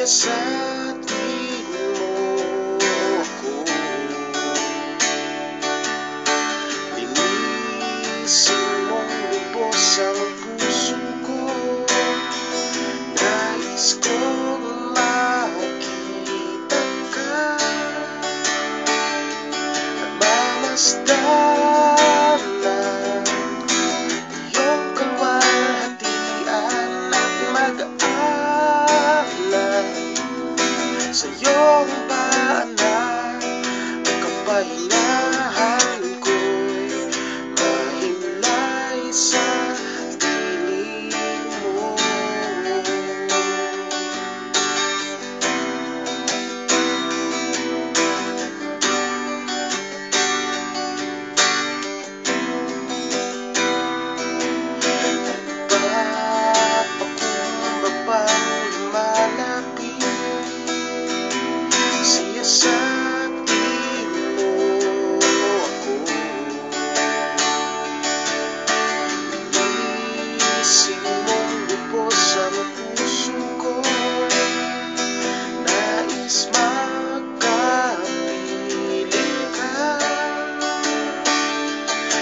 Siyasatin mo ako, linisin mong lubos ang puso ko. Nais kong makita ka, nagmamasdan ng iyong kalwalhatian at mag-aalay sa iyong paanan. Ang kapahingahan ko'y mahimlay sa piling mo. Nagpapakumbabang lumalapit, siyasatin mo ako, linisin mong lubos ang puso ko. Nais makapiling ka,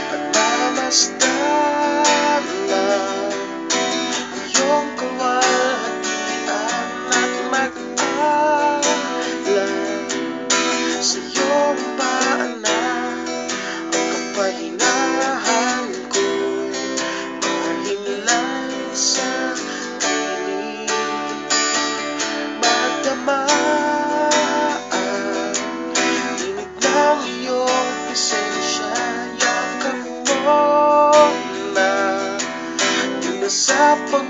pagmamasdan ng iyong kalwalhatian at mag-alay sa iyong paanan. Ang kapahingahan ko'y mahimlay sa piling. Magdama ang tinig ng iyong presensya, yakap mo na yun na sa pag